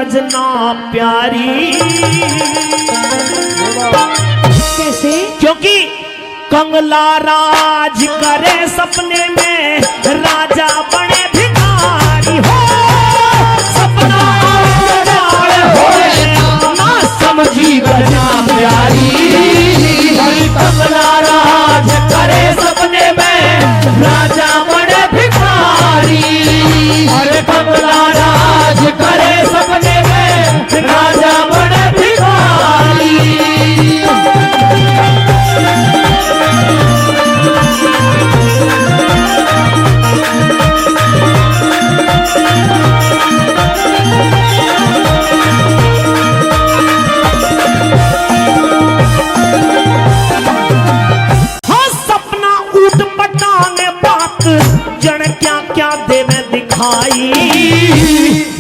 सजना प्यारी। कैसे? क्योंकि कंगला राज करे सपने में राजा बने भिखारी हो। सपना ना समझी बजना प्यारी। कंगला राज करे सपने में राजा बने भिखारी। अरे कंगला राज करे सपने में राजा बने भिखारी। जन क्या क्या देवे दिखाई।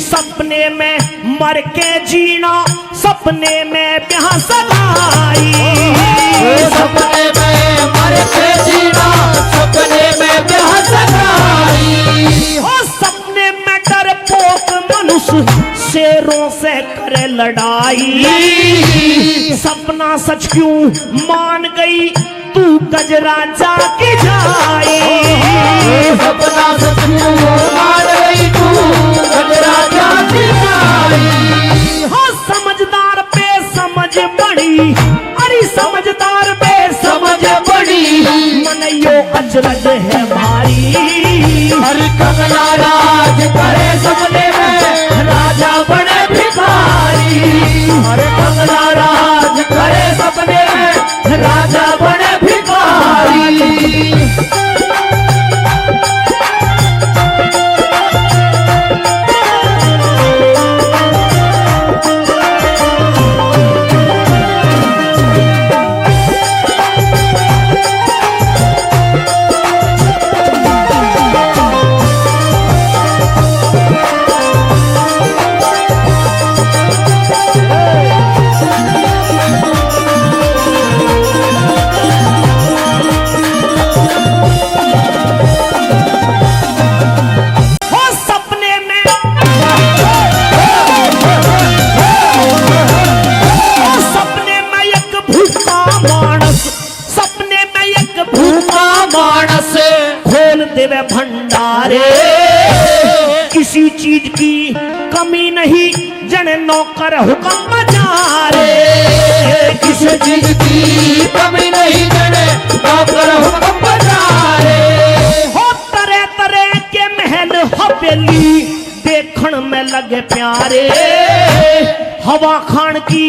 सपने में मर के जीना, सपने में ब्याह सगाई। सपने में मर के जीना, सपने में ब्याह सगाई। हो सपने में डरपोक मनुष्य शेरों से करे लड़ाई। सपना सच क्यों मान गई तू गजरा जाके जाई। सपना सच क्यों मान गई तू गजरा जाके जाई। हो समझदार पे समझ बड़ी, अरे समझदार पे समझ बड़ी। मनइयो अचरज है भारी। हर कंगला राज करे सपने में राजा बने भिखारी। अरे कंगला राज करे सपने में राजा बने भिखारी। देवे भंडारे। किसी चीज की कमी नहीं जन नौकर हुक्म बजारे। किसी चीज की कमी नहीं जन नौकर हुक्म बजारे। हो तरह तरह के महल हवेली देखण में लगे प्यारे। हवा खान की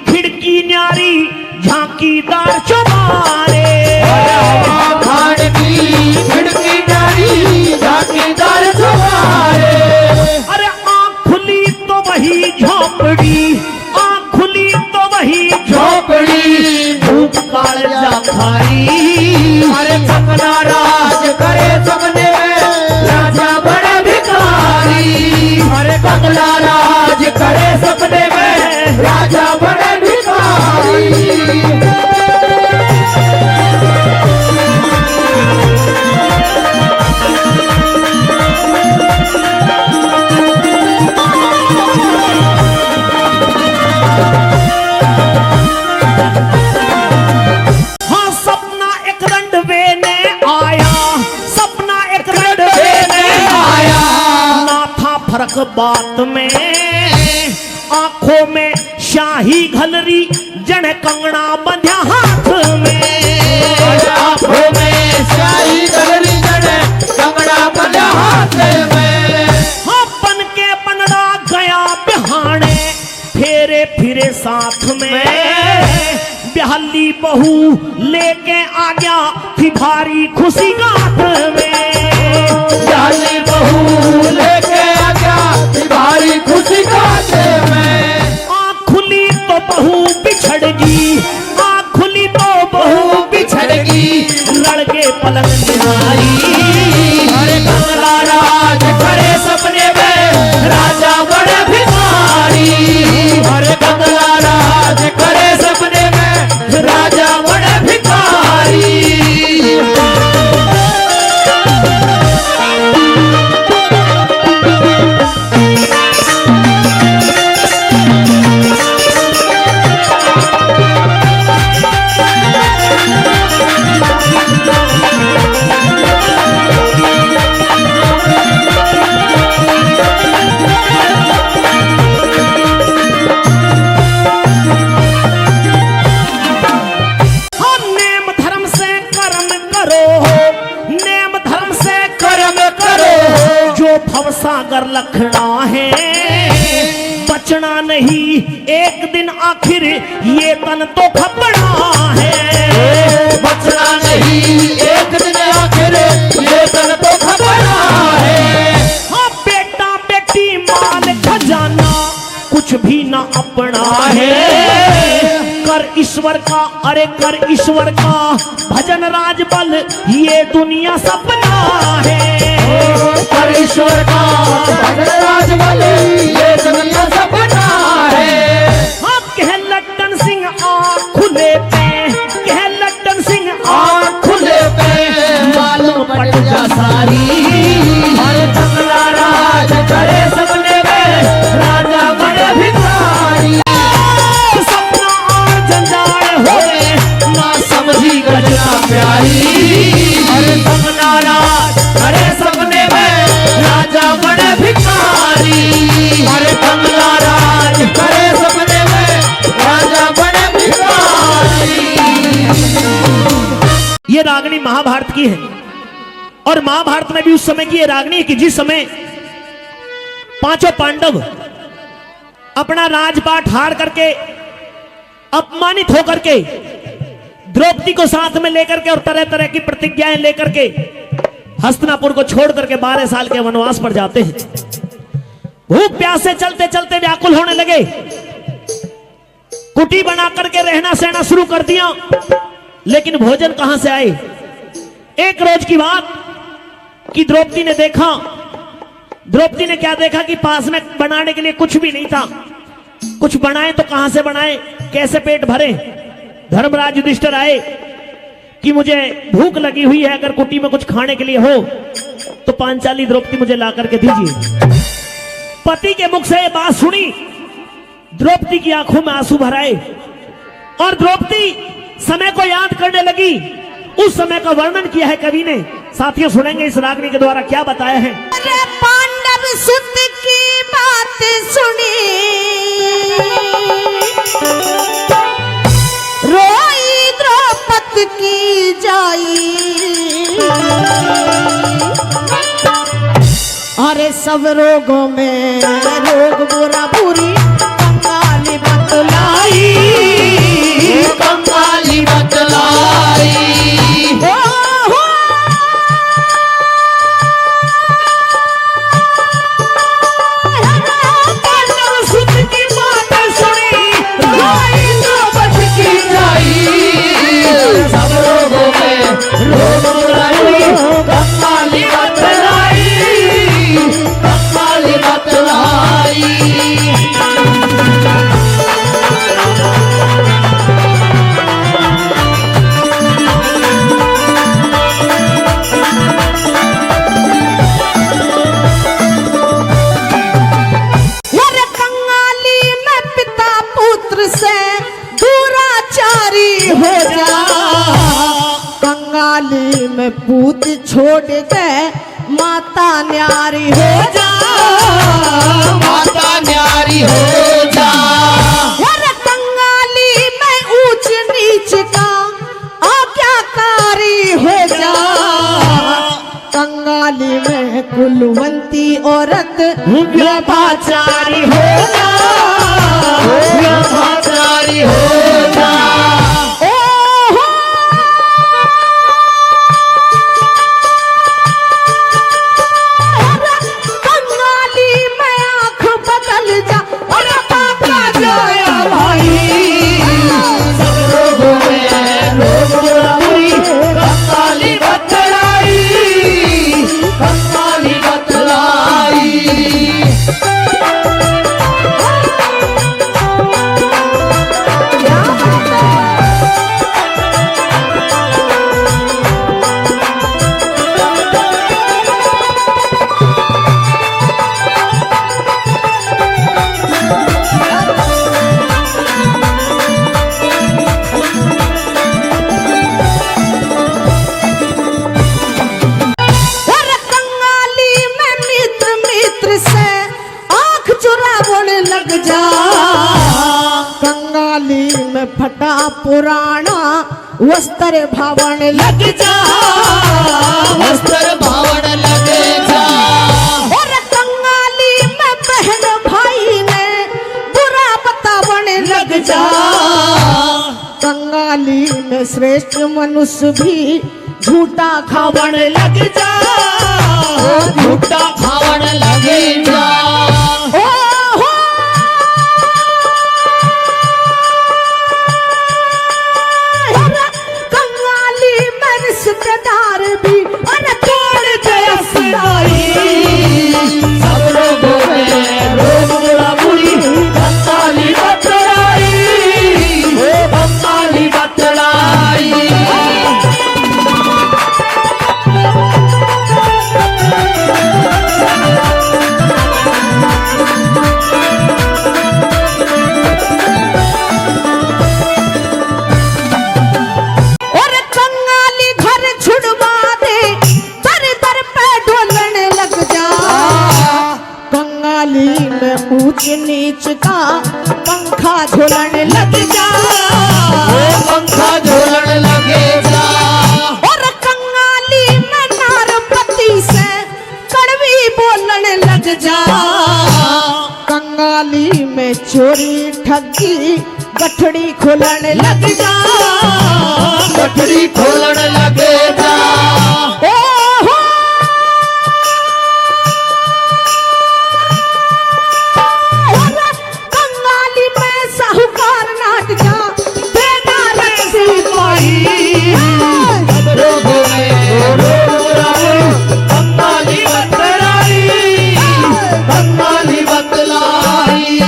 खिड़की न्यारी झांकीदार चुबारे। हवा खान की खिड़की न्यारी झांकीदार चुबारे। अरे आँख खुली तो वही झोपड़ी, आँख खुली तो वही झोपड़ी। भूख काल खाई। अरे कंगला राज करे सपने में राजा बड़े भिखारी। अरे कंगला राज करे सपने में राजा बड़े भिखारी। हाँ सपना एक रंडवे ने आया, सपना एक रंडवे ने आया। ना था फर्क बात में, आंखों में शाही घलरी जन कंगना बंध्या हाथ में। आंखों में शाही घलरी जन कंगना बंध्या हाथ में। हाँ बन के बनड़ा गया बिहाने, फेरे फिरे साथ में। ब्याहली बहू लेके आ गया थी भारी खुशी गाथ में। ब्याहली बहू लेके आ गया थी भारी खुशी गाथ में। आँख खुली तो बहू बिछड़गी, आँख खुली तो बहू बिछड़गी। लड़के पलंग निहारी। अरे कंगला राज करे सपने में राजा बड़े भिखारी। अरे कंगला राज करे सपने में राजा बड़े भिखारी। बचना नहीं एक दिन आखिर ये तन तो खपना है। बचना नहीं एक दिन आखिर ये तन तो खपना है। हाँ बेटा बेटी माल खजाना कुछ भी ना अपना है। कर ईश्वर का अरे कर ईश्वर का भजन राज बल ये दुनिया सपना है। कर ईश्वर का भजन राज बल ये दुनिया सपना है। हाँ कह लट्टन सिंह आँख खुले पे, कह लट्टन सिंह आँख खुले पे मालूम पट जा सारी। हर बंगला राज करे सपने में राजा बड़े भिखारी। सपना और जंजाल होए ना समझी गजना प्यारी। हर बंगला राज करे सपने में राजा बड़े भिखारी। हर बंगला राज करे सपने में राजा बड़े भिखारी। ये रागनी महाभारत की है और महाभारत में भी उस समय की ये रागनी है कि जिस समय पांचों पांडव अपना राजपाट हार करके अपमानित होकर के द्रौपदी को साथ में लेकर के और तरह तरह की प्रतिज्ञाएं लेकर के हस्तिनापुर को छोड़ करके 12 साल के वनवास पर जाते हैं। भूख प्यास से चलते चलते व्याकुल होने लगे। कुटी बना करके रहना सहना शुरू कर दिया, लेकिन भोजन कहां से आए। एक रोज की बात कि द्रौपदी ने देखा, द्रौपदी ने क्या देखा कि पास में बनाने के लिए कुछ भी नहीं था। कुछ बनाए तो कहां से बनाए, कैसे पेट भरे। धर्मराज युधिष्ठिर आए कि मुझे भूख लगी हुई है, अगर कुटी में कुछ खाने के लिए हो तो पांचाली द्रौपदी मुझे ला करके दीजिए। पति के मुख से ये बात सुनी, द्रौपदी की आंखों में आंसू भर आए और द्रौपदी समय को याद करने लगी। उस समय का वर्णन किया है कवि ने। साथियों सुनेंगे इस रागनी के द्वारा क्या बताया है। अरे पांडव सुत की बात सुनी, रोई द्रौपदी की जाई। अरे सब रोगों में रोग बुरा बुरी कंगाली बतलाई। कंगाली बतलाई। कंगाली में पूत छोड़ के माता न्यारी हो जा। माता न्यारी हो जा। कंगाली में ऊंच नीच का आज्ञाकारी हो जा। कंगाली में कुलवंती औरत व्यभिचारी हो जा। व्यभिचारी हो जा। फटा पुराना वस्त्र भावण लग जा। वस्त्र भावण लग जा। और कंगाली में बहन भाई ने जा। कंगाली में श्रेष्ठ मनुष्य भी झूठा खावण लग जा, झूठा खावण लगे जा। ओ हो कंगाली में रिश्तेदार भी अरे तोड़ दे असनाई, सब लोगों में रोग बुरा बुरी कंगाली बतलाई, ओ कंगाली बतलाई। और कंगाली घर छुड़वा दे, दर दर पे ढोलने लग जा। कंगाली में ऊंच नीच का पंखा झूलने लग जा। पंखा झूलन लगे जा। और कंगाली में नारपति से कड़वी बोलने लग जा। कंगाली में चोरी ठगी गठड़ी खोलने लग जा। गठरी खोलन लगे जा। ओ हो कंगाली में साहूकार नाट जा। देना रक्सी पाई सब लोगों में रोग बुरा बुरी कंगाली बतलाई, कंगाली बतलाई।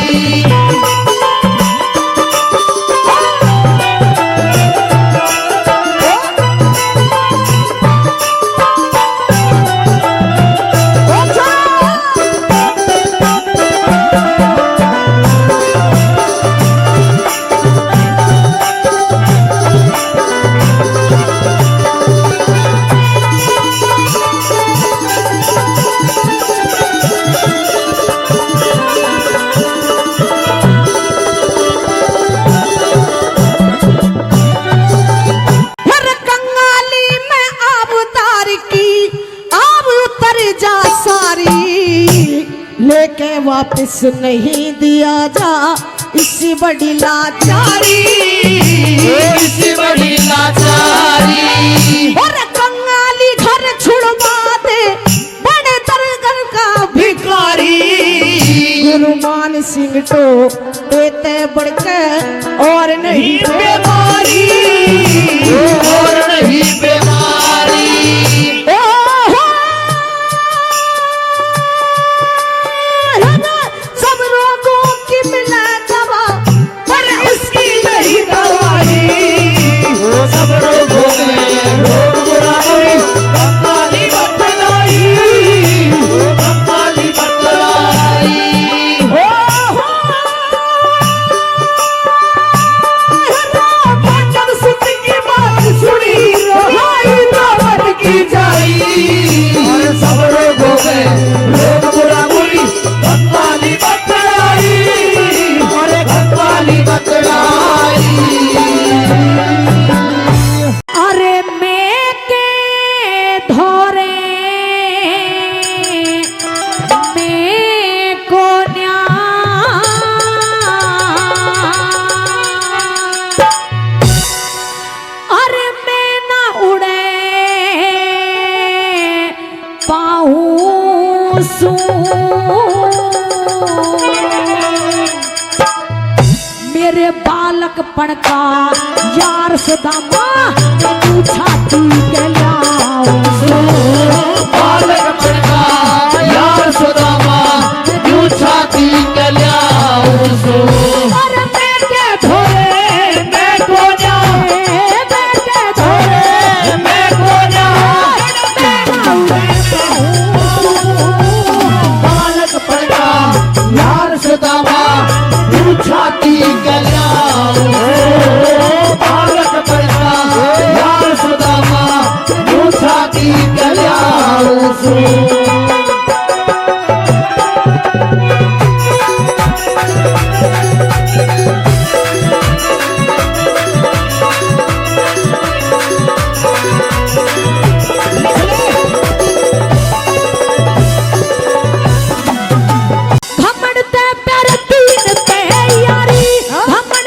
हर कंगाली में आब उतार की आब उतर जा सारी, लेके वापस नहीं दिया जा इसी बड़ी लाचारी। इसी बड़ी लाचारी। और कंगाली घर छुड़वा दे, बड़े दरगर का भिखारी। गुरुमान सिंह तो देते बढ़ के और नहीं बीमारी, और नहीं बीमारी। ओ हो सब रोगों की मिला दवा, पर इसकी नहीं दवाई। वो सब रोगों में रोग बुरा बुरी कंगाली बतलाई, कंगाली बतलाई। ओ हो जब सुन की बात सुनी रोहाई दावत की जाई, और सब रोगों में रोग बुरा बुरी कंगाली बतलाई, और कंगाली बतलाई। अरे मैं के धोरे मैं को न्या अरे मैं ना उड़े पाऊं सू मेरे बालक पण का यार सुदामा तू छाती के लाओ बालक पड़का यार सुदामा यूं छाती के ल्याऊं सो। और मैं के धोरे मैं को जा, मैं के धोरे मैं को जा। बालक पड़का यार सुदामा यूं छाती के ल्याऊं सो। बालक पड़का यार सुदामा यूं छाती के ल्याऊं सो। घमंड ते प्यार तीन ते यारी, घमंड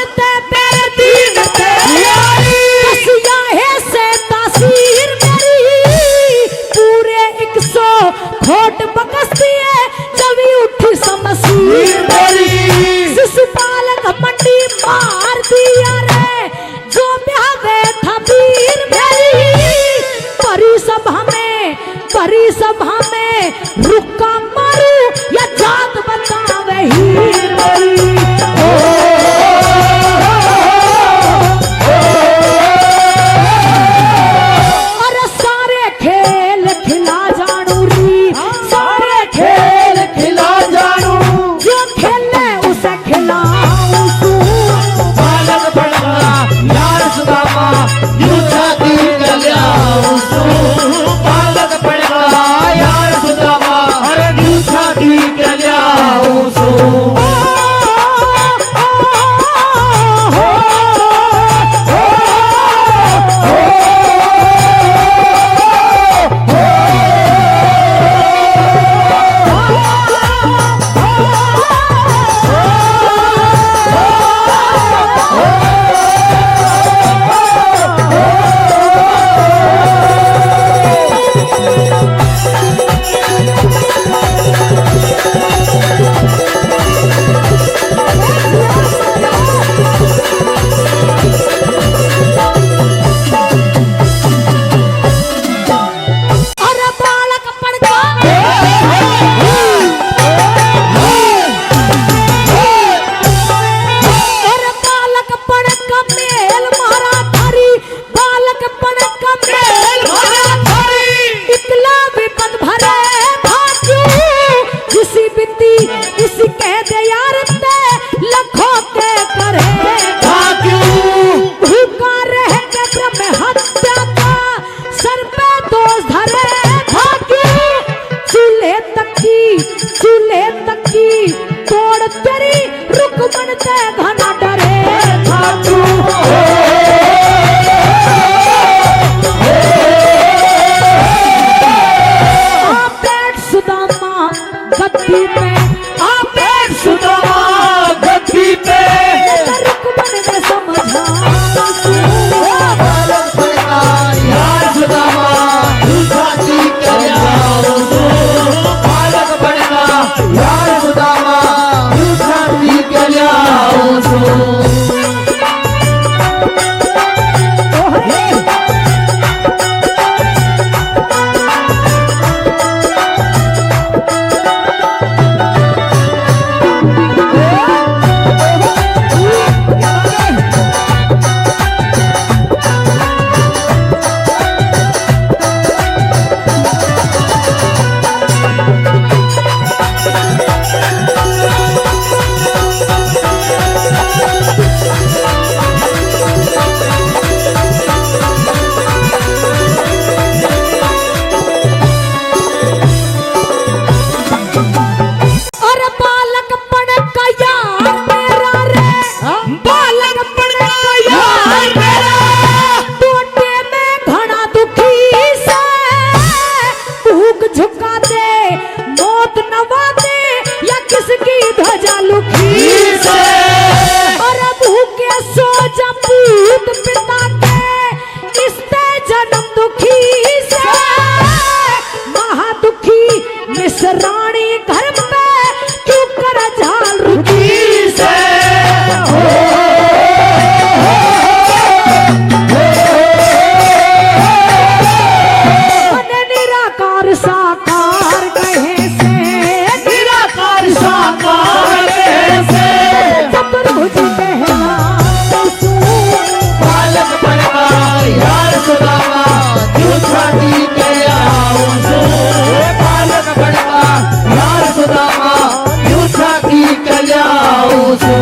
घना डरे था तू बैठ सुदामा गद्दी पे बैठ सुदामा गद्दी पे रुकमन ने समझा बालक बनना यार सुदामा झूठा जी कल्याण सो बालक बनना यार सुदामा झूठा जी कल्याण सो और बालकपन का यार मेरा रे बालकपन का यार मेरा टूटे में घना दुखी से भूख झुका दे मौत नवा दे या किसकी ध्वजा लुकी से और भूखे सो जपूत पिता के इसते जन्म दुखी से महादुखी मिसरानी घर पे क्यों कर झाल रुकी से मन निराकार साकार कहे से निराकार साकार कैसे चतुर्भुज पहला बालक बनना यार सुदामा झूठा जी कल्याण सो बालक बनना यार सुदामा झूठा जी कल्याण सो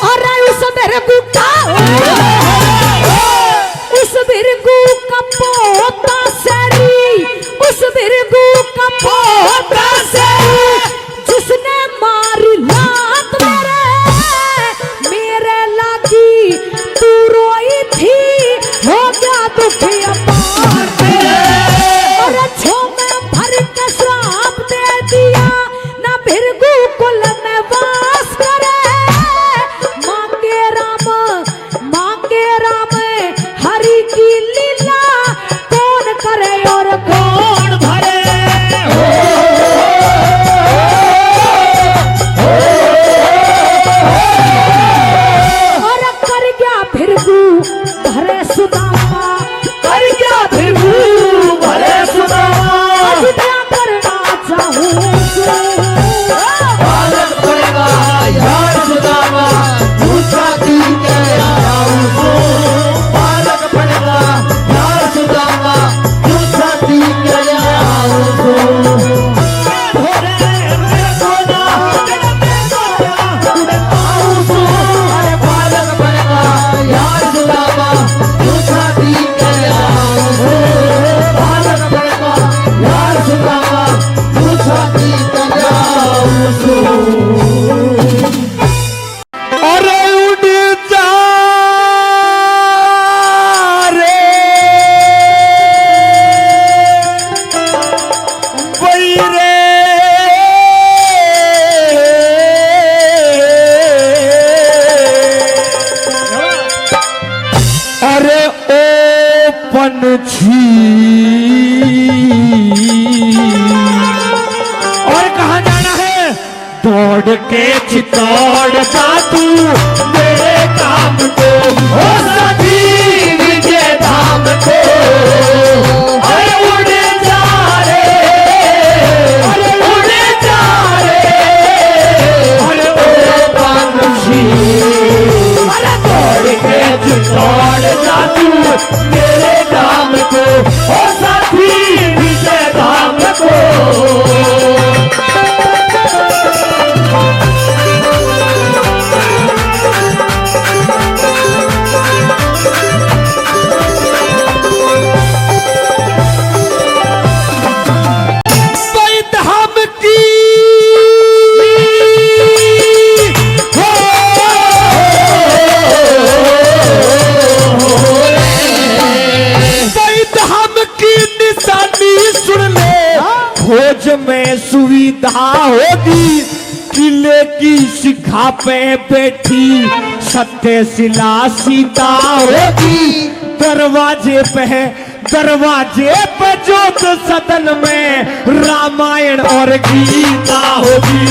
और उस बिरगू का पोता सरी उस बिरगू का पोता सरी जिसने मारी लात मेरे लागी तू रोई थी हो गया दुखी अपार और अच्छों में भर के श्राप दे दिया ना बिरगू कुल में वास करे मांगे राम हरि की लीला कौन करे और कौन भरे और कर गया फिरगू भरे सुदामा कर गया भिभू भले सुदामा अयोध्या करना चाहूं बालक बनना यार सुदामा झूठा जी कल्याण सो बालक बनना यार सुदामा झूठा जी कल्याण सो अरे बालक बनना यार सुदामा झूठा जी कल्याण सो बालक बनना यार सुदामा झूठा जी कल्याण सो अरे उड़ जा रे बैरे अरे ओ पंछी और कहाँ जाना है दौड़ के चितौड़ जा तू मेरे काम को हो सभी विजय धाम को अरे उड़ जा रे फौज में सुविधा होगी, किले की शिखा पे बैठी सत्यशिला सीता होगी। दरवाजे पे जोत सदन में रामायण और गीता होगी।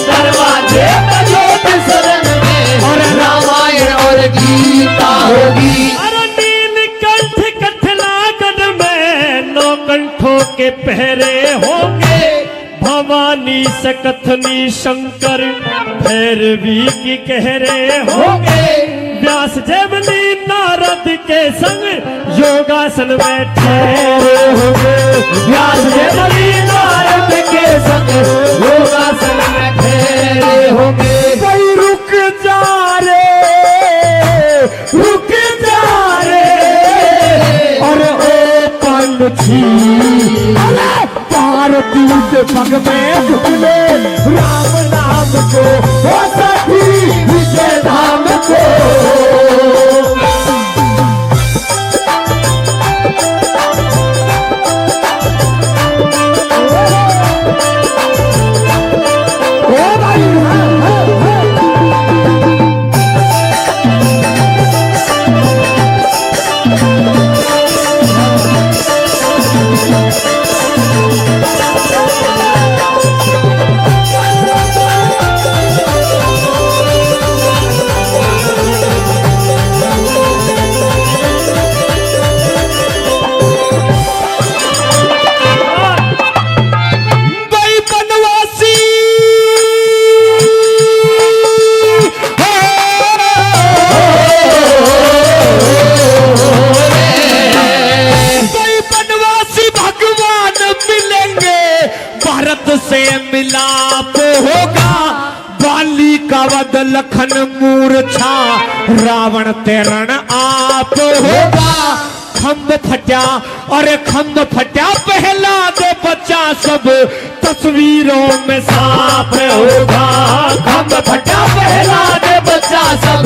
दरवाजे पे जोत सदन में और रामायण और गीता होगी। अरे नीलकंठ कठलागढ़ में 9 कंठों के पहरे होंगे। भवानी सकथनी शंकर भैरवी की कहरे होंगे। व्यास जैवली नारद के संग योगासन में ठहरे होंगे। व्यास जैवली नारद के संग योगासन में ठहरे होंगे। कोई रुक जा रे और ओ पंछी पार्वती के पग में झुकले राम नाम को, ओ सखी विजय धाम को। लखन मूर्छा रावण तेरण आप होगा। खम्भ फटा और खम्भ फटा पहला दे बच्चा सब तस्वीरों में साफ होगा। खम्भ फटा पहला दे बच्चा सब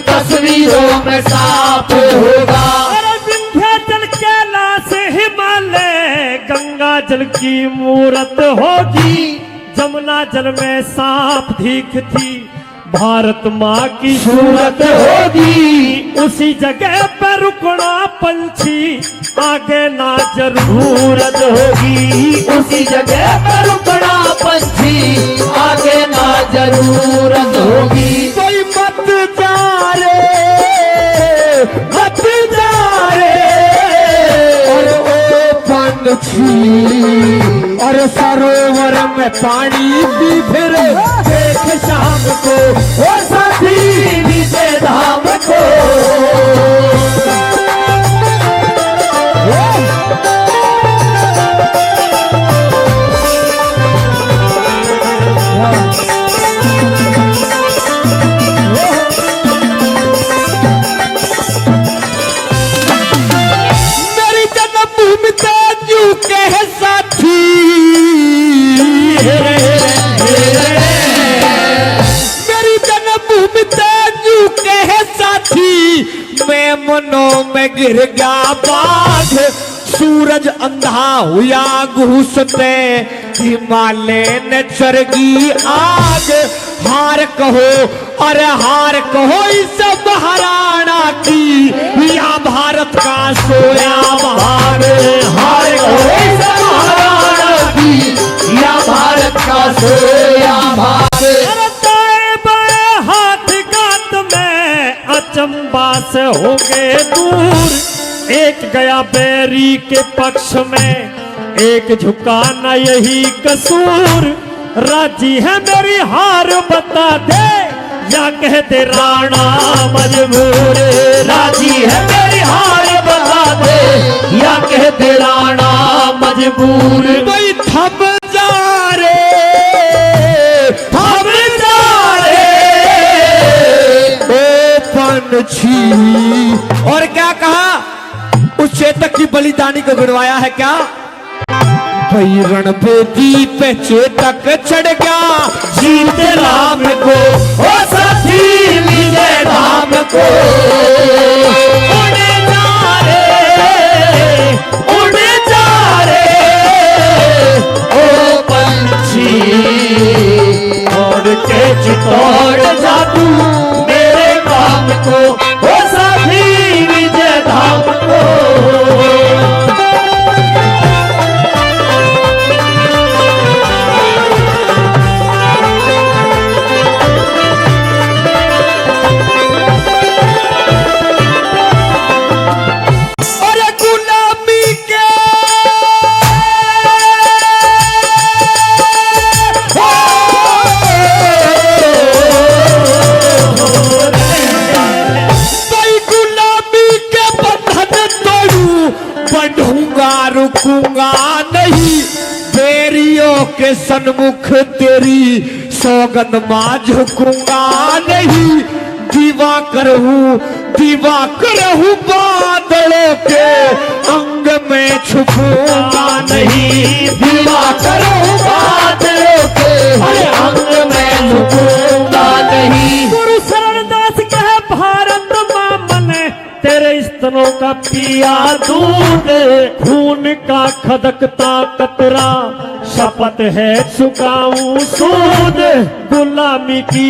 तस्वीरों में साफ होगा। अरे विंध्याचल कैलाश हिमालय गंगा जल की मूरत होगी। जमुना जल में साफ दिखती भारत माँ की सूरत होगी। उसी जगह पर रुकना पंछी आगे ना जरूरत होगी। उसी जगह पर रुकना पंछी आगे ना जरूरत होगी। कोई मत जा रे और ओ पंछी और सरोवर में पानी भी फिर देख शाम को, ओ साथी विजय धाम को। मेरी जन्मभूमि तेजू के साथी, मेरी जन्मभूमि तेजू के साथी। मैं मनों में गिर गया बाघ, सूरज अंधा हुआ घुसते हिमालय ने चरगी आग। हार कहो अरे हार कहो इस महाराणा की, या भारत का सोया भाग। हार कहो इस महाराणा की, या भारत का सोया भाग। अरे दाएं बाएं हाथ गात में अचंबा से हो गए दूर। एक गया बैरी के पक्ष में, एक झुका न यही कसूर। राजी है मेरी हार बता दे, या कह दे राणा मजबूर। राजी है मेरी हार बता दे, या कह दे राणा मजबूर। भाई थम जा रे ओ पंछी। और क्या कहा उस चेतक की बलिदानी को गिनवाया है क्या? भाई रणभेदी पे चेतक चढ़ गया जीत राम को, ओ साथी विजय धाम को। उड़े जा रे उड़ जा रे ओ चितौड़ जादू मेरे काम को, ओ साथी विजय धाम को। रुकूंगा नहीं बेरियों के सन्मुख तेरी सौगंध मां झुकूंगा नहीं। दीवा करहूं बादलों के अंग में छुपूंगा नहीं। दीवा करहूं बादलों के अंग में छुपूंगा नहीं। गुरु शरणदास कहे भारत मां मने तेरे स्तनों का पिया दूध, खून का खदकता कतरा शपथ है चुकाऊं सूद। गुलामी की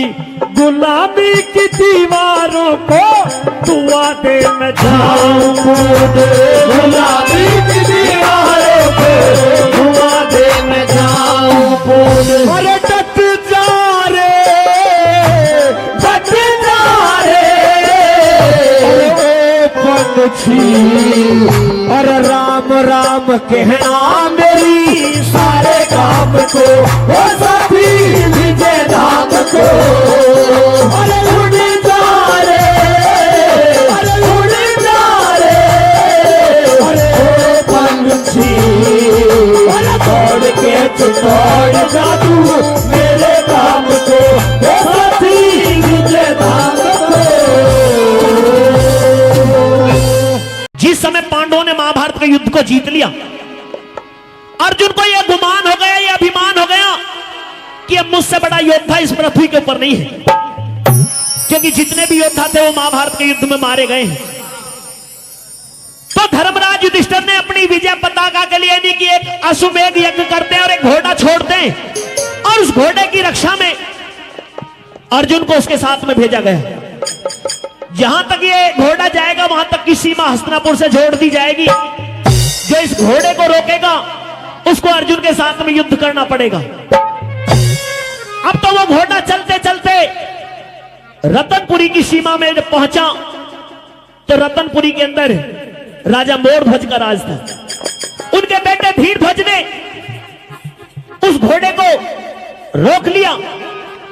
दीवारों को दुआ दे मैं जाऊं कूद। गुलामी की दीवारों को दुआ दे मैं जाऊं कूद। अरे डट जा रे पंछी, और राम राम कहना मेरी सारे काम को, ओ साथी विजय धाम को। अरे उड़ जा रे, अरे उड़ जा रे, अरे ओ पंछी, अरे दौड़ के चितौड़ जादू मेरे काम को, ओ साथी विजय धाम को। जिस समय पांडवों ने महाभारत के युद्ध को जीत लिया, अर्जुन को यह गुमान हो गया, यह अभिमान हो गया कि अब मुझसे बड़ा योद्धा इस पृथ्वी के ऊपर नहीं है, क्योंकि जितने भी योद्धा थे वो महाभारत के युद्ध में मारे गए हैं। तो धर्मराज युधिष्ठिर ने अपनी विजय पताका के लिए यानी कि एक अश्वमेध यज्ञ करते हैं और एक घोड़ा छोड़ते हैं, और उस घोड़े की रक्षा में अर्जुन को उसके साथ में भेजा गया। जहां तक ये घोड़ा जाएगा वहां तक की सीमा हस्तिनापुर से जोड़ दी जाएगी। जो इस घोड़े को रोकेगा उसको अर्जुन के साथ में युद्ध करना पड़ेगा। अब तो वो घोड़ा चलते चलते रतनपुरी की सीमा में जब पहुंचा तो रतनपुरी के अंदर राजा मोरध्वज का राज था। उनके बेटे धीरध्वज ने उस घोड़े को रोक लिया।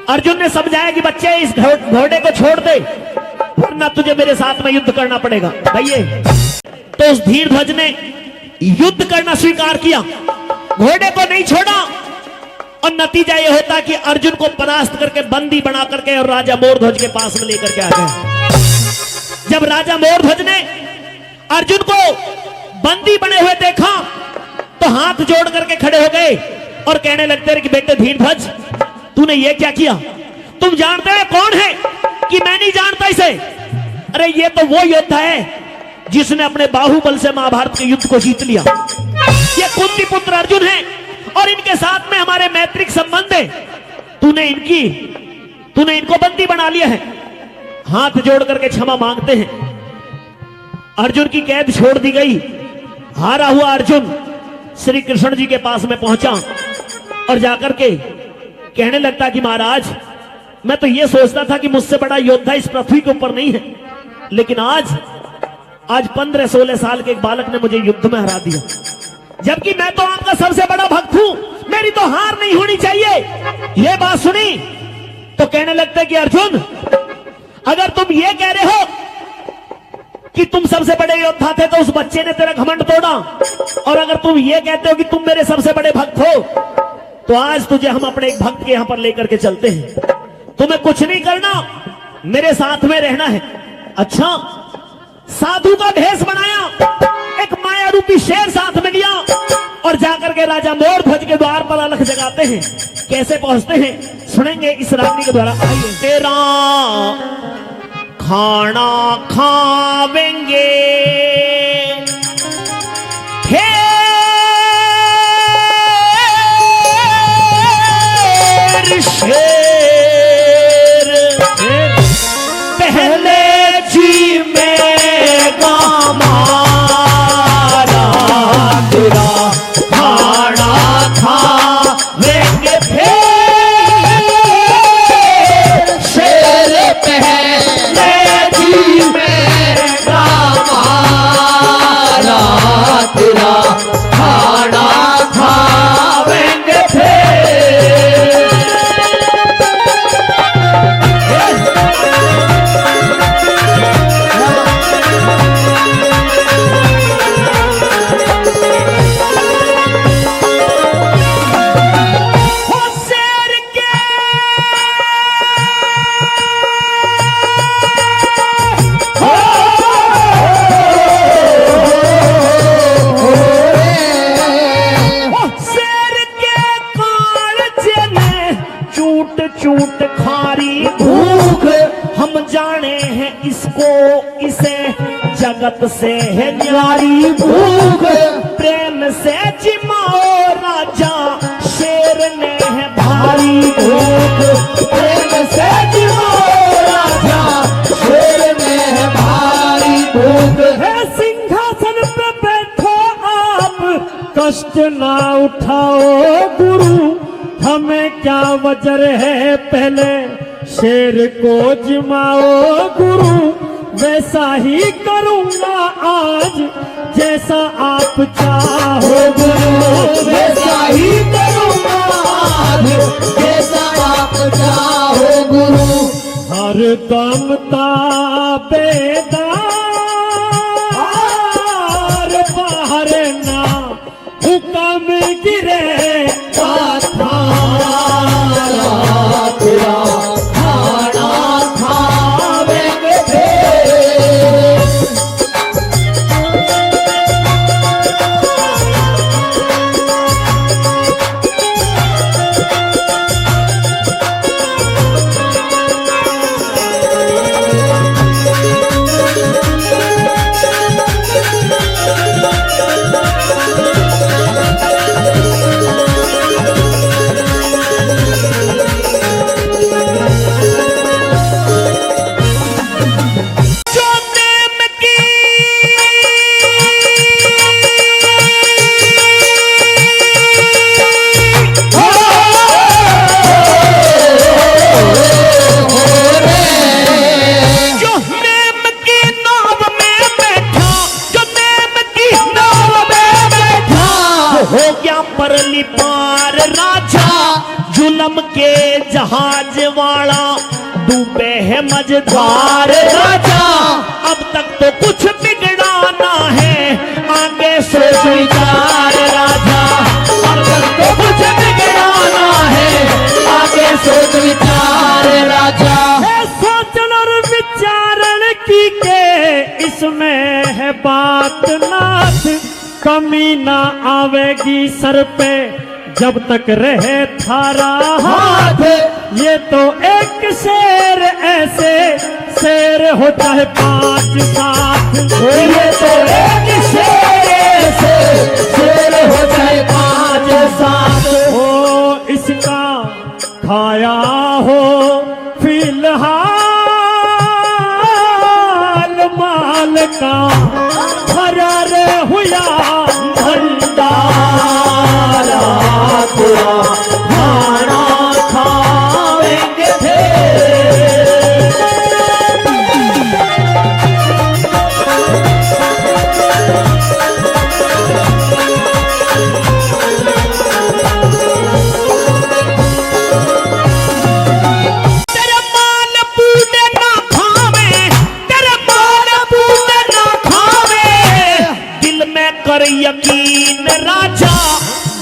अर्जुन ने समझाया कि बच्चे इस घोड़े को छोड़ दे वरना तुझे मेरे साथ में युद्ध करना पड़ेगा। भैया तो उस धीरध्वज ने युद्ध करना स्वीकार किया, घोड़े को नहीं छोड़ा, और नतीजा यह होता कि अर्जुन को परास्त करके बंदी बना करके और राजा मोरध्वज के पास में लेकर के आ गए। जब राजा मोरध्वज ने अर्जुन को बंदी बने हुए देखा तो हाथ जोड़ करके खड़े हो गए और कहने लगते रहे कि बेटे धीरध्वज तूने ये क्या किया? तुम जानते हो कौन है? कि मैं नहीं जानता इसे। अरे ये तो वो योद्धा है जिसने अपने बाहुबल से महाभारत के युद्ध को जीत लिया। ये कुंती पुत्र अर्जुन है और इनके साथ में हमारे मैत्रिक संबंध है। तूने इनको बंदी बना लिया है। हाथ जोड़ करके क्षमा मांगते हैं। अर्जुन की कैद छोड़ दी गई। हारा हुआ अर्जुन श्री कृष्ण जी के पास में पहुंचा और जाकर के कहने लगता कि महाराज मैं तो ये सोचता था कि मुझसे बड़ा योद्धा इस पृथ्वी के ऊपर नहीं है, लेकिन आज 15-16 साल के एक बालक ने मुझे युद्ध में हरा दिया, जबकि मैं तो आपका सबसे बड़ा भक्त हूं, मेरी तो हार नहीं होनी चाहिए। यह बात सुनी तो कहने लगते कि अर्जुन अगर तुम ये कह रहे हो कि तुम सबसे बड़े योद्धा थे तो उस बच्चे ने तेरा घमंड तोड़ा, और अगर तुम ये कहते हो कि तुम मेरे सबसे बड़े भक्त हो तो आज तुझे हम अपने एक भक्त के यहां पर लेकर के चलते हैं। तुम्हें कुछ नहीं करना, मेरे साथ में रहना है। अच्छा, साधु का भेष बनाया, एक माया रूपी शेर साथ में लिया और जाकर के राजा मोरध्वज के द्वार पर अलख जगाते हैं। कैसे पहुंचते हैं सुनेंगे इस रागनी के द्वारा। आइए। तेरा खाना खावेंगे शेर चूट खारी भूख हम जाने हैं इसको इसे जगत से है न्यारी भूख प्रेम से जिमाओ राजा शेर ने है भारी भूख प्रेम से जिमाओ राजा शेर में है भारी भूख है सिंहासन पे बैठो आप कष्ट ना उठाओ गुरु हमें क्या वजर है पहले शेर को जिमाओ गुरु वैसा ही करूंगा आज जैसा आप चाहो गुरु वैसा ही करूंगा आज जैसा आप चाहो गुरु हर दम ताबेदार बाहर ना हुक्म गिरे तेरा खाना खावेंगे परली पार राजा जुलम के जहाज वाला डूबे है मझधार राजा अब तक तो कुछ बिगड़ाना है आगे सोच विचार राजा अब तक तो कुछ बिगड़ाना है आगे सोच विचार राजा है सोचन और विचारण की के इसमें है बात नाथ कमी ना आवेगी सर पे जब तक रहे थारा हाथ ये तो एक शेर ऐसे शेर हो चाहे 5 7 ये तो एक शेर ऐसे शेर हो चाहे 5 7 हो इसका खाया हो फिलहाल माल का फरार हुआ भंडारा तेरा खाना खावेंगे थे तेरे माल पूरे ना खावे तेरे माल पूरे ना खावे दिल में कर यकीन राजा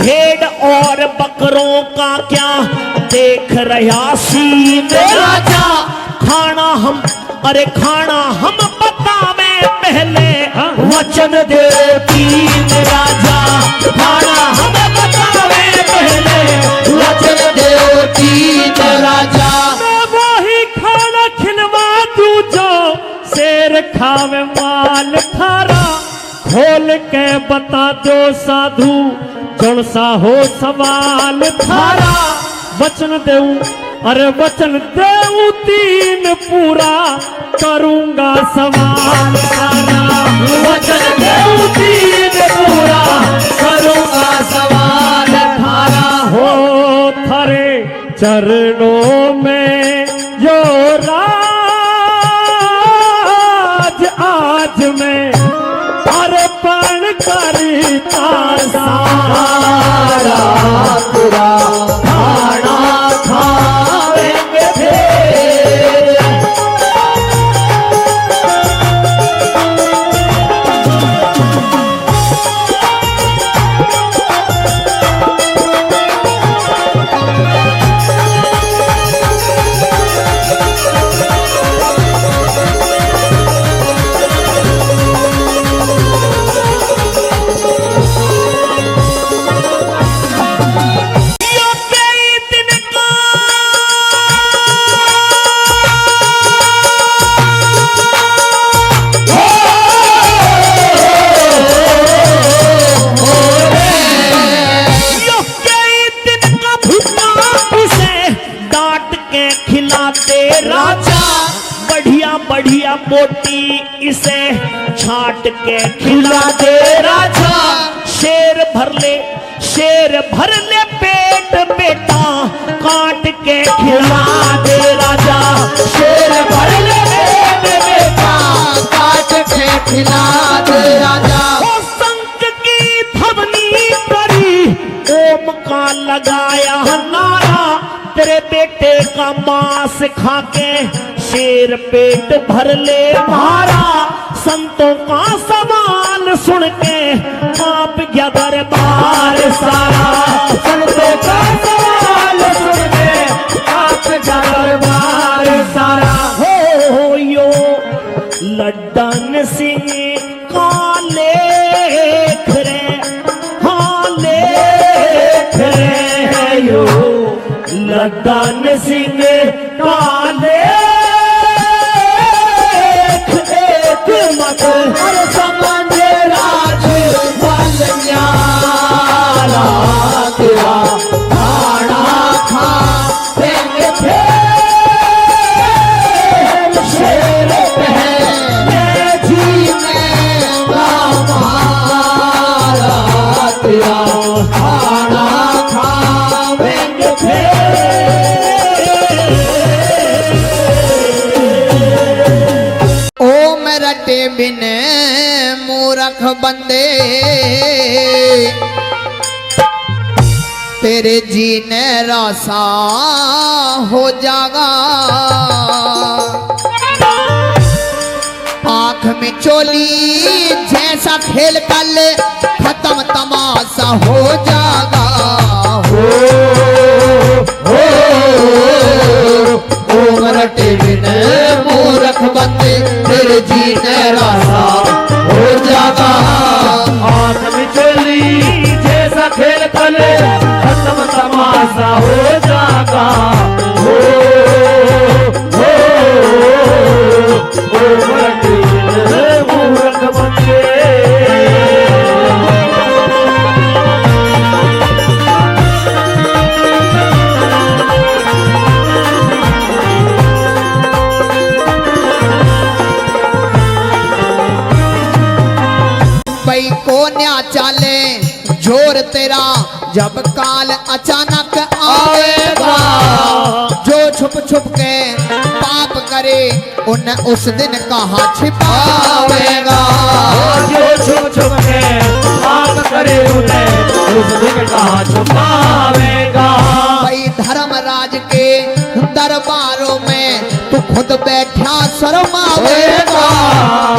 भेड़ और बकरों का क्या देख रहा सीन राजा खाना हम बतावे पहले वचन दे 3 राजा खाना हम बतावे पहले वचन दे 3 राजा मैं वही खाना खिलवा दूं जो शेर खावे माल थारा खोल के बता दो साधु जौन सा हो सवाल थारा वचन देऊ अरे वचन देऊ 3 पूरा करूंगा सवाल सारा वचन देऊ 3 पूरा करूंगा सवाल थारा हो थारे चरणों में जो राज आज मैं अर्पण करता सारा पूरा खाना खावेंगे थे खिलाते राजा, बढ़िया बढ़िया बोटी इसे छाट के खिलाते राजा। शेर भर ले पेट बेटा काट के खिलाते राजा। शेर भर ले पेट बेटा काट के खिलाते राजा। ओ संक की धवनी करी, ओम का लगाया नारा, तेरे बेटे का मांस खाके शेर पेट भर ले मारा। संतों का सवाल सुन के कांप गया दरबार सारा। संतों का सवाल सुन के कांप गया दरबार सारा। हो यो लड्डन सिंह का लेख रे, हाँ लेख रे यो लड्डन सिंह का लेख। एक मत अरे समझे राज बल न्याला, तेरा खाना खा देंगे फेर। शेर पहले जीने का मारा, तेरा खाना खावेंगे फेर। ओ रटे बिन मूरख बंदे, तेरे जीने रासा हो जागा। आंख में चोली जैसा खेल कल खत्म तमाशा हो जागा। ओ रटे बिन मूरख बंदे, तेरे जीने रासा हो जागा। आंख में चोली जैसा खेल कले खत्म तमाशा हो जागा। हो बटे मूरख बंदे। भाई को न्या चाले जोर तेरा, जब काल अचानक आएगा। जो छुप छुप के पाप करे उन उस दिन कहाँ छिपावेगा। जो छुप छुप के पाप करे उन्हें उस दिन कहाँ छुपावेगा। भाई धर्मराज के दरबारों में तू खुद बैठा शर्मावेगा।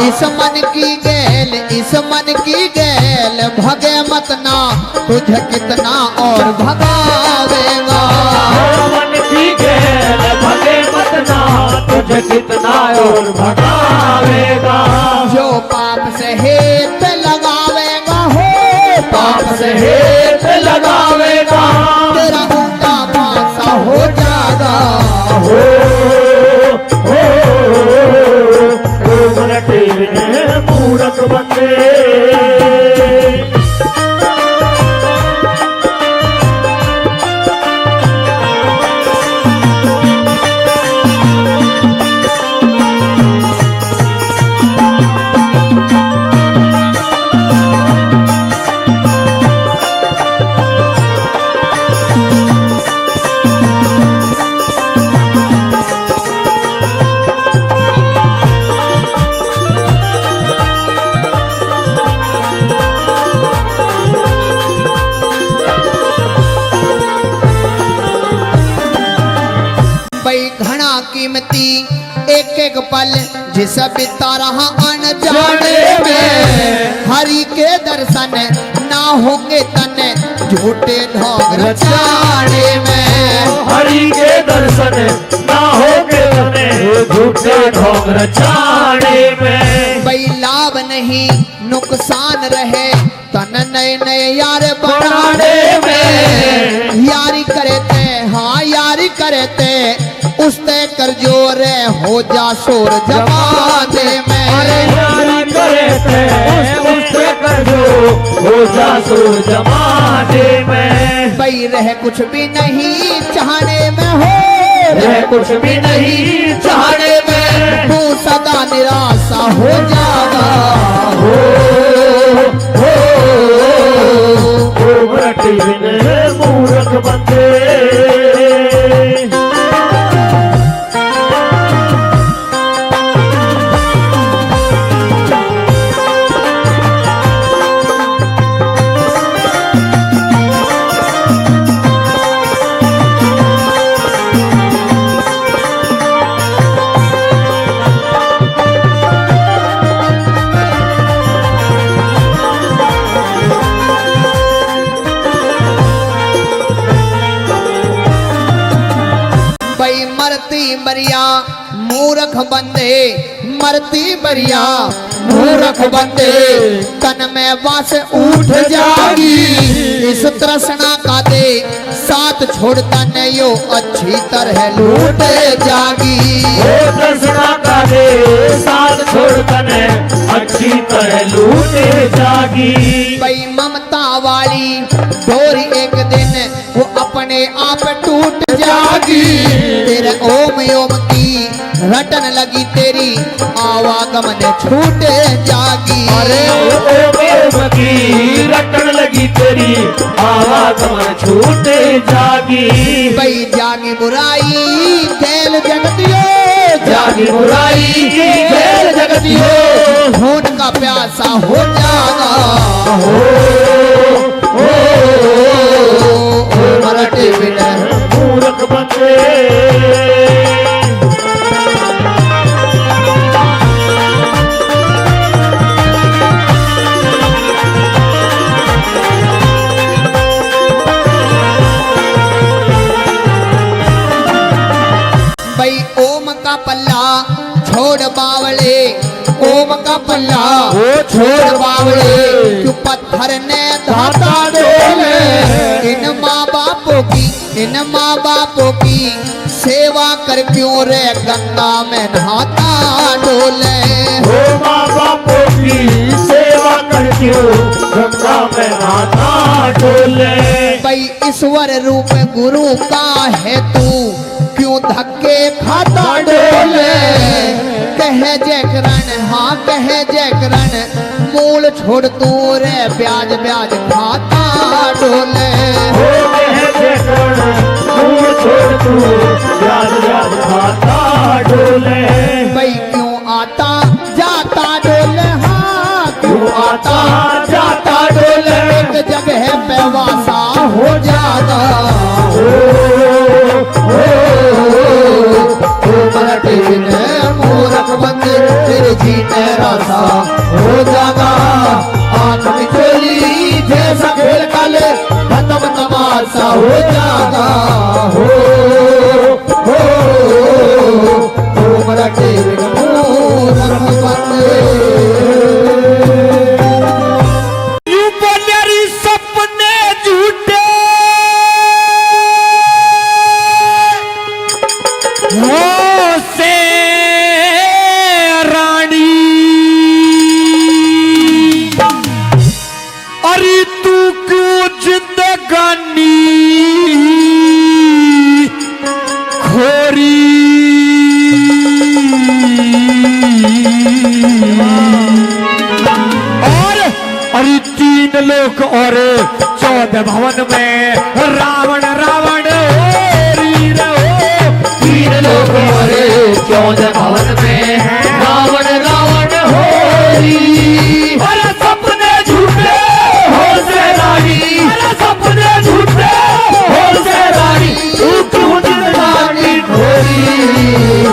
इस मन की गैल, इस मन की गैल भगे मत ना, तुझे कितना और भगावेगा। मन की गैल भगे मत ना, तुझे कितना और भगावेगा। जो पाप से हेत लगावेगा हो, पाप से हेत लगावेगा। तेरा उल्टा पासा हो जाएगा। रटे मूरख बंदे। कीमती एक एक पल जिस बिता रहा अनजाने में, हरि के दर्शन ना होंगे तन झूठे ढोंग रचाने में। हरि के दर्शन ना होंगे तने झूठे ढोंग रचाने में। भाई लाभ नहीं नुकसान रहे तन नए नए यार बनाने में। यारी करते हाँ यारी करते उसते कर जोरे हो जा शोर जमाने में। यारी करते उसते कर जो हो जा शोर जमाने में। भाई रह कुछ भी नहीं चाहने में हो, है कुछ भी नहीं चाहने में। तू सदा निराशा हो जागा। रटे बिन मूर्ख बंदे। भाई मरती बरिया मूर्ख बंदे, मरती बरिया मूर्ख बंदे, तन में वास उठ जागी। इस तृष्णा का दे साथ छोड़ता नहीं यो अच्छी तरह लूट जागी। तृष्णा का दे साथ छोड़ता ने अच्छी तरह लूटे जागी। भाई ममता वाली डोरी एक दिन वो अपने आप टूट जागी। तेरे ओम ओम की रटन लगी तेरी आवागमन छूटे जागी। अरे ओम की रटन लगी तेरी आवागमन छूटे जागी। भाई जागी बुराई खेल जगतियो, जागी बुराई खेल जगतियो। खून का प्यासा हो जागा। मराठी बिन मूर्ख बंदे। भाई ओम का पल्ला छोड़ बावले, ओम का पल्ला छोड़ बावले। क्यों पत्थर ने धाता डोले। इन माँ बापों की, इन माँ बापों की सेवा कर क्यों रे गंगा में नहाता डोले। ओ माँ बापों की सेवा कर क्यों गंगा में नहाता डोले। भाई ईश्वर रूप गुरु का है तू क्यों धक्के खाता डोले। कहे जय करण, हाँ कहे जय करण, मूल छोड़ तू रे ब्याज ब्याज खाता डोले। छोड़ तू ब्याज ब्याज खाता डोले। भाई क्यों आता जाता डोले, हाँ क्यों आता जाता डोले। एक जगह पे वासा हो जाता। मराठी बिन मूर्ख बंदे तेरे जीने रासा हो जागा। आंख में चोली जैसा खेल काले खत्म तमाशा हो जागा। मराठी बिन मूर्ख बंदे। यूं बोलेरी सपने झूठे हो से रानी। अरे तू क्यों जिंदगानी खोरी। और अरे 3 लोक और 14 भवन में रावण रावण होरी रे हो। 3 लोक और 14 भवन में रावण रावण होरी। अरे सपने झूठे हो से रानी, अरे सपने झूठे हो से रानी, तू क्यों जिंदगानी खोरी।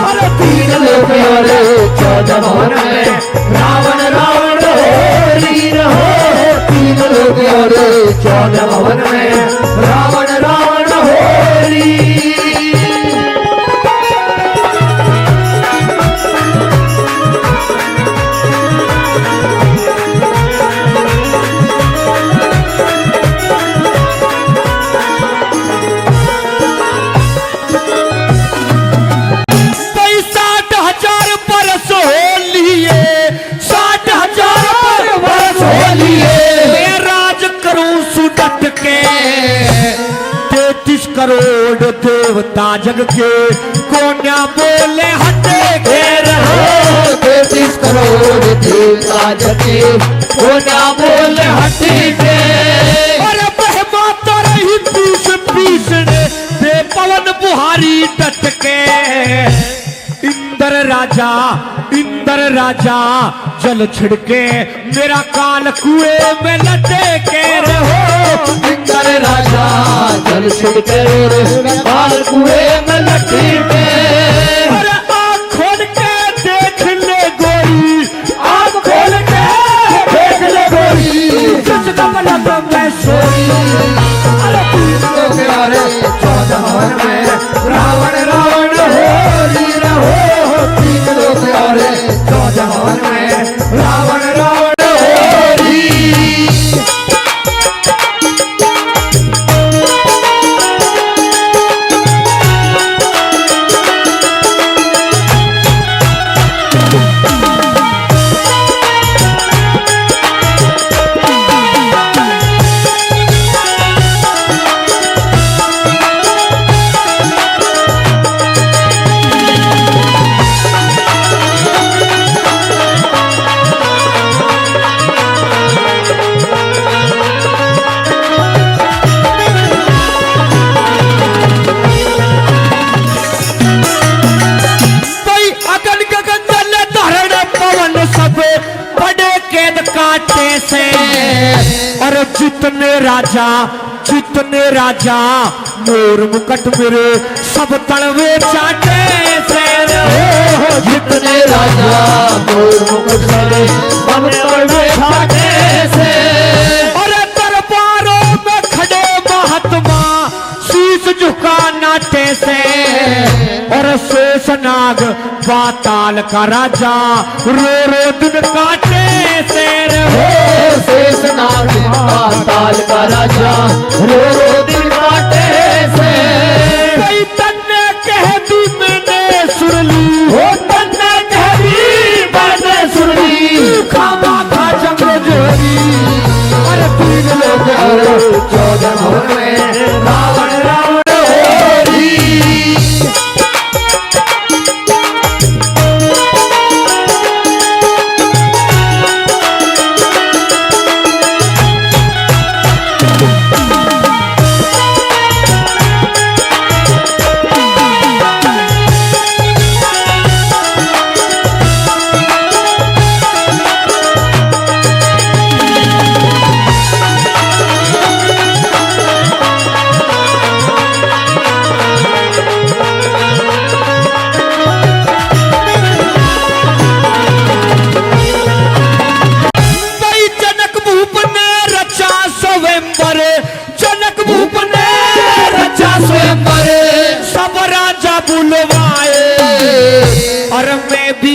अरे 3 लोक और 14 भवन में रावण रावण होरी रहो। 3 लोक और 14 भवन में रावण रावण होरी। करोड़ देवता जग के कोन्या बोले हटे के रहो। 33 करोड़ देवता जग के कोन्या बोले हटे के। अरे बहमा तो रही पीस ने दे पवन बुहारी डट के। इंद्र राजा जल छिड़के मेरा काल कुएं में लटे के रहो। इंद्र राजा जल छिड़के मेरा काल कुएं में लटे के। अरे आँख खोल के देख ले गोरी, आँख खोल के देख ले गोरी, जिस कमल में सोई। अरे प्यारे 14 में रावण रावण होरी रहो। 3 प्यारे 14 में रावण रावण होरी। से और जितने राजा मोर मुकट मेरे सब तलवे चाटे से। जितने राजा मोर मुकुट मेरे सब तलवे चाटे से। और दरबारों में खड़े महात्मा शीश झुका नाटे से। और शेषनाग पाताल का राजा रो रो दिन काटे से। शेषनाग पाताल का राजा रो रो दिन काटे से। कई तन्ने कह दी मैंने सुन ली, हो तन्ने कह दी मैंने सुन ली, खामा खा जंग जोरी। अरे 3 लोग 14 में रावण रावण होरी।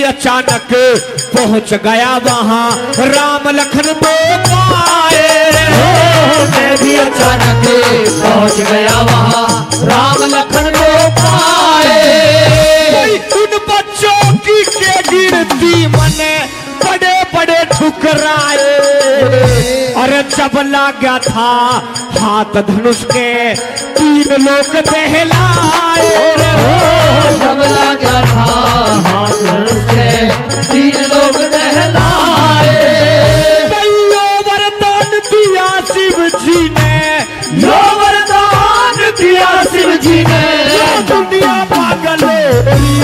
अचानक पहुंच गया वहां राम लखन को पाए। मैं भी अचानक पहुंच गया वहां राम लखन को पाए। उन बच्चों की के गिरती मने बड़े बड़े ठुकराए। अरे जब लगा था हाथ धनुष के 3 लोग दहलाए। जब लगा था हाथ धनुष के 3 लोग दहलाए। यो वरदान दिया शिव जी ने, यो वरदान दिया शिव जी ने। दुनिया पागल होगी।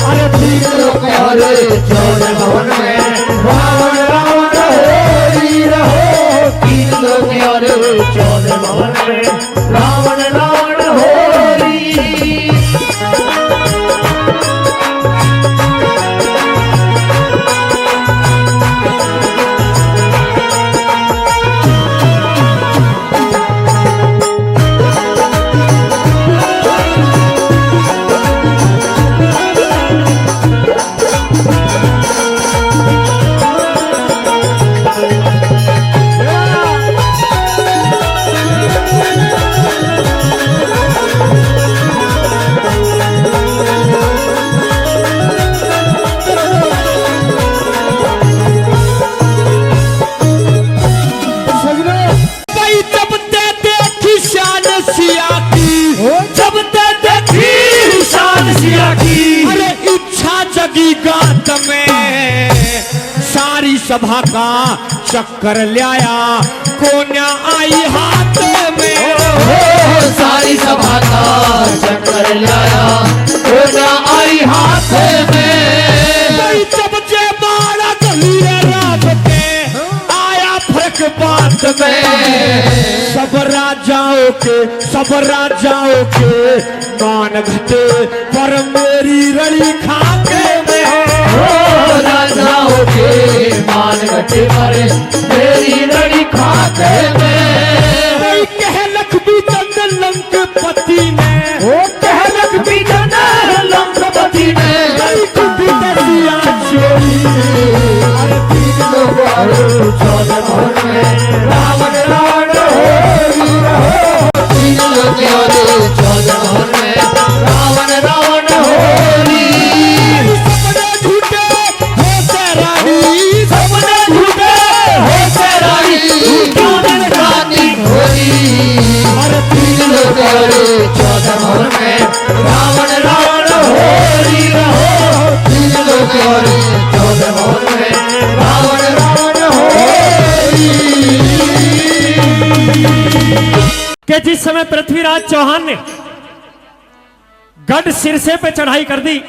अरे 3 लोग अरे 14 भवन में रावण रावण होरी रहो। 3 लोग अरे 14 भवन में रावण रावण होरी। सभा का चक्कर लाया कोन्या आई हाथ में सारी सभा का चक्कर लाया कोन्या आई हाथ में जब जे मारा गलिया रात के आया फर्क बात में सब राजाओं के मान घटे पर मेरी रड़ी खाके में हो राजाओं के मान घटे पर मेरी रड़ी खाके में कहलक भी चंदन लंकपति ने वो कहलक भी चंदन लंकपति ने कुटी दरिया चोरी अरे तीन लोग चौदह भवन में रावण रावण हो तीन लोग चौदह भवन में रावण रावण हो सपने झूठे हो से रानी सपने झूठे हो से रानी कानन रानी होली अरे तीन लोग चौदह भवन में रावण रावण होली रहो तीन लोग चौदह भवन में रावण रावण होली कि जिस समय पृथ्वीराज चौहान ने गढ़ सिरसे पे चढ़ाई कर दी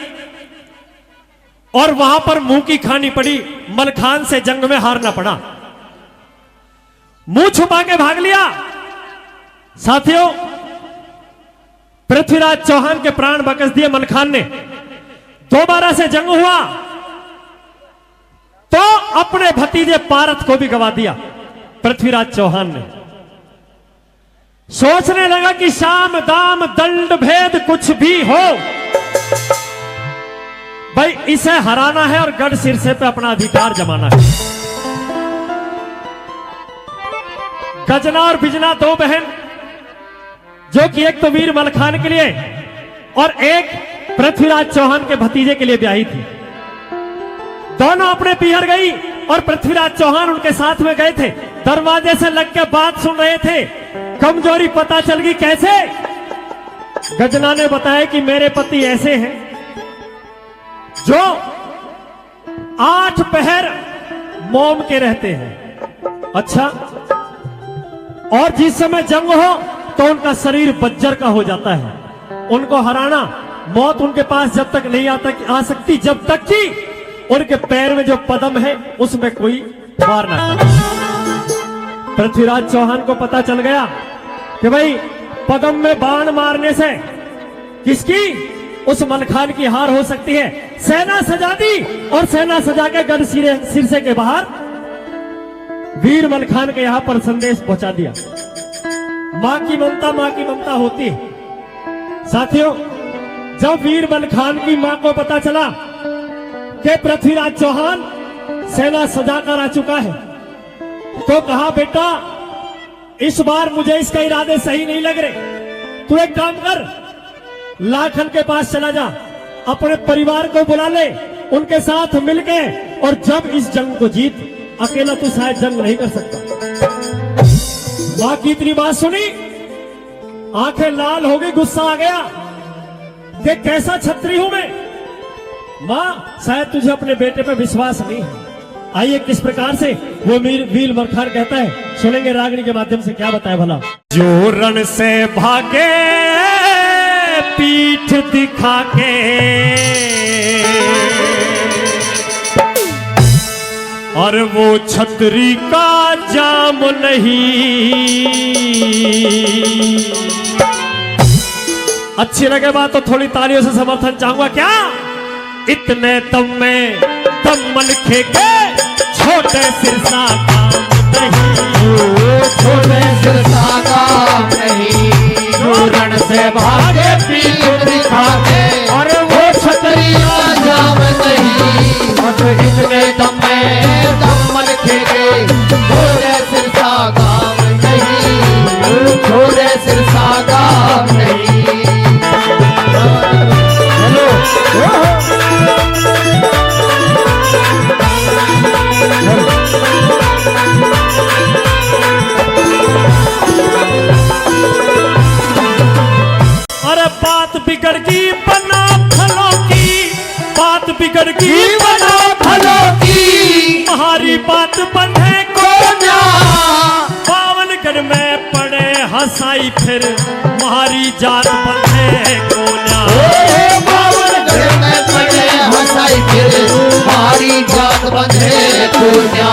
और वहां पर मुंह की खानी पड़ी, मलखान से जंग में हारना पड़ा, मुंह छुपा के भाग लिया। साथियों, पृथ्वीराज चौहान के प्राण बकस दिए मलखान ने। दोबारा से जंग हुआ तो अपने भतीजे पारथ को भी गवा दिया पृथ्वीराज चौहान ने। सोचने लगा कि शाम दाम दंड भेद कुछ भी हो, भाई इसे हराना है और गढ़ सिरसे पे अपना अधिकार जमाना है। गजना और बिजना दो बहन, जो कि एक तो वीर मलखान के लिए और एक पृथ्वीराज चौहान के भतीजे के लिए ब्याही थी। दोनों अपने पीहर गई और पृथ्वीराज चौहान उनके साथ में गए थे। दरवाजे से लग के बात सुन रहे थे। कमजोरी पता चल गई। कैसे? गजना ने बताया कि मेरे पति ऐसे हैं जो 8 पहर मौन के रहते हैं। अच्छा, और जिस समय जंग हो तो उनका शरीर बज्जर का हो जाता है। उनको हराना, मौत उनके पास जब तक नहीं आ सकती जब तक कि उनके पैर में जो पदम है उसमें कोई वार ना करे। पृथ्वीराज चौहान को पता चल गया कि भाई पदम में बाण मारने से किसकी, उस मलखान की हार हो सकती है। सेना सजा दी और सेना सजा के गढ़ सिरसे के बाहर वीर मलखान के यहां पर संदेश पहुंचा दिया। मां की ममता होती है। साथियों, जब वीर मलखान की मां को पता चला कि पृथ्वीराज चौहान सेना सजाकर आ चुका है, तो कहा बेटा इस बार मुझे इसका इरादे सही नहीं लग रहे। तू एक काम कर, लाखन के पास चला जा, अपने परिवार को बुला ले, उनके साथ मिलके, और जब इस जंग को जीत, अकेला तू शायद जंग नहीं कर सकता। मां की इतनी बात सुनी, आंखें लाल हो गई, गुस्सा आ गया कि कैसा छत्री हूं मैं। मां, शायद तुझे अपने बेटे पे विश्वास नहीं है। आइए किस प्रकार से वो वीर मलखान कहता है, सुनेंगे रागनी के माध्यम से क्या बताए भला। जो रण से भागे पीठ दिखा के, और वो छतरी का जाम नहीं। अच्छी लगे बात तो थोड़ी तालियों से समर्थन चाहूंगा। क्या इतने दम में दम लिखे के छोटे सिरसा काम नहीं, छोटे सिरसा काम नहीं, जो रण से भागे पीठ दिखा के, और वो छतरी का जाम नहीं। इतने दम में दम लिखेंगे, छोटे सिरसा काम नहीं, छोटे सिरसा काम नहीं। अरे बात बिगड़ गई बना फलों की, बात बिगड़ गई बना फलों की, तुम्हारी बात बंधे को ना पावनगढ़ में पड़े हंसाई फिर तुम्हारी जात बंधे को ना पावनगढ़ में पड़े हंसाई फिर तुम्हारी जात बंधे को ना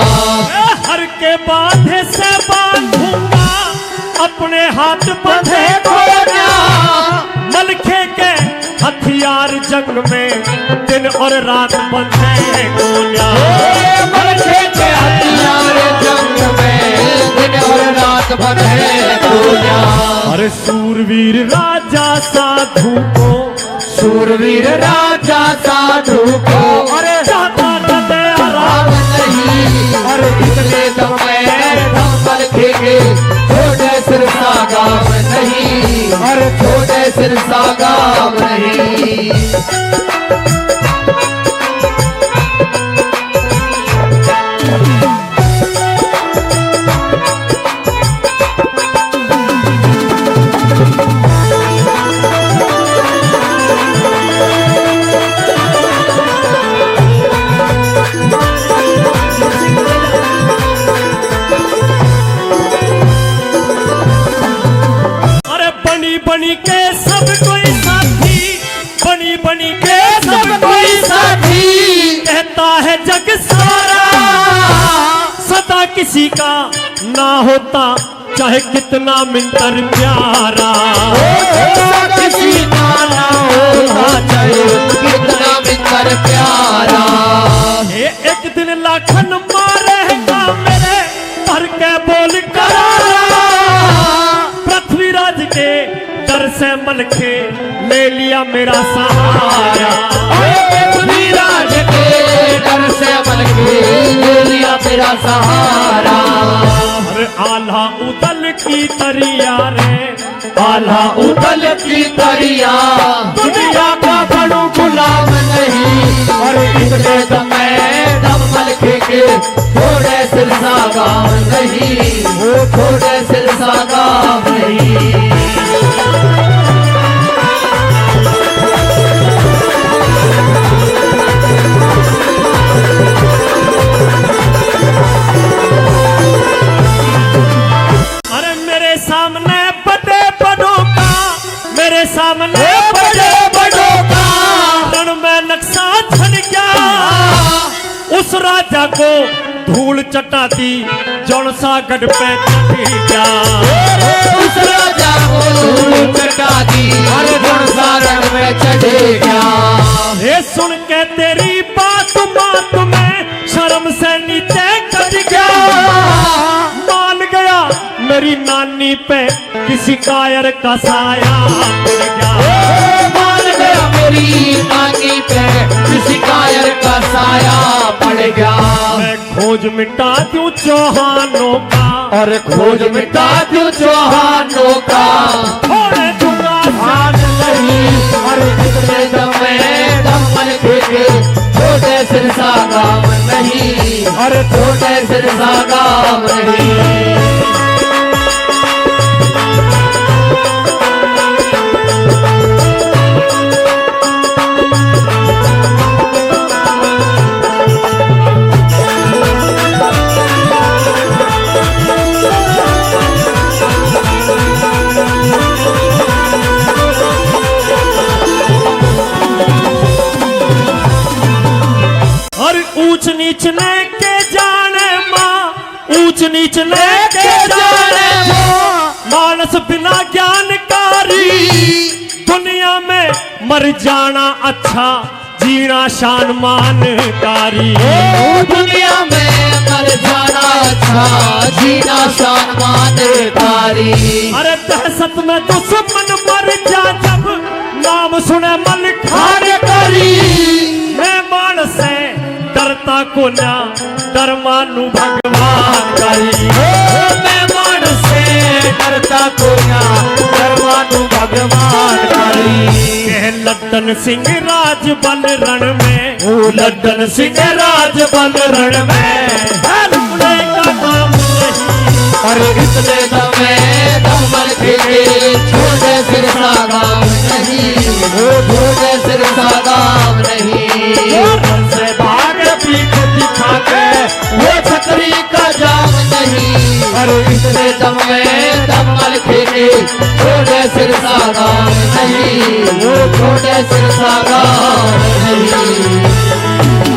हर के बांधे से बांधूंगा अपने हाथ बंधे को ना मलखे के हथियार जंग में दिन और रात बंधे को ना मलखे के हथियार जंग में दिन और रात बंधे को ना अरे सूरवीर राजा साधु को सूरवीर राजा साधु को अरे जाता न दया राम नहीं और इतने दम में दम मलखे के छोटे सिर सागाम नहीं और छोटे सिर सागाम नहीं बनी के सब कोई साथी बनी बनी के सब कोई साथी कहता है जग सारा सदा किसी का ना होता चाहे कितना मिंटर प्यारा किसी का ना होता चाहे कितना मिंटर प्यारा एक दिन लाखन मारेगा मेरे भर के बोल करारा पृथ्वीराज के डर से मलखे ले लिया मेरा सहारा पृथ्वीराज के डर से मलखे ले लिया मेरा सहारा अरे आल्हा उदल की तरिया रे आल्हा उदल की तरिया दुनिया का बड़ू गुलाम नहीं और इतने दम दम मलखे के थोड़े सिर सागाम नहीं वो थोड़े सिर सागाम नहीं सामने बड़े बड़ों का मेरे सामने बड़े बड़ों का रण में नक्शा छन गया उस राजा को धूल चटाती जौनसा गढ़ पे चढ़ गया उस राजा को धूल चटाती और जौनसा गढ़ पे चढ़ गया ये सुन के तेरी बात में शर्म से नीचे कट गया मान गया मेरी नानी पे किसी कायर का साया पड़ गया मान गया मेरी नानी पे किसी कायर का साया पड़ गया मैं खोज मिटा दूं चौहानों का और खोज मिटा दूं चौहानों का थोड़े दूंगा ध्यान नहीं और इतने दम दम मलखे के छोटे सिर सागाम नहीं और छोटे सिर सागाम नहीं ऊंच नीच के जाने माँ ऊंच नीच के जाने माँ मानस बिना ज्ञानकारी दुनिया में मर जाना अच्छा जीना शान मानकारी दुनिया में मर जाना अच्छा जीना शान मानकारी अरे दहशत में दुश्मन मर जा जब नाम सुने मन खाने करी मैं मानस से डरता को ना डर मानू भगवान करी मैं मानस से डरता को ना डर मानू भगवान करी लड्डन सिंह राज बल रण में ओ लड्डन सिंह राज बल रण में हलने का नाम नहीं अरे इतने दम मलखे के छोटे सिर सागाम नहीं वो छोटे सिर सागाम नहीं से भाग पीठ दिखा के दम में दमकल फेंके छोटे सिर सागार नहीं, वो छोटे सिर सागार नहीं।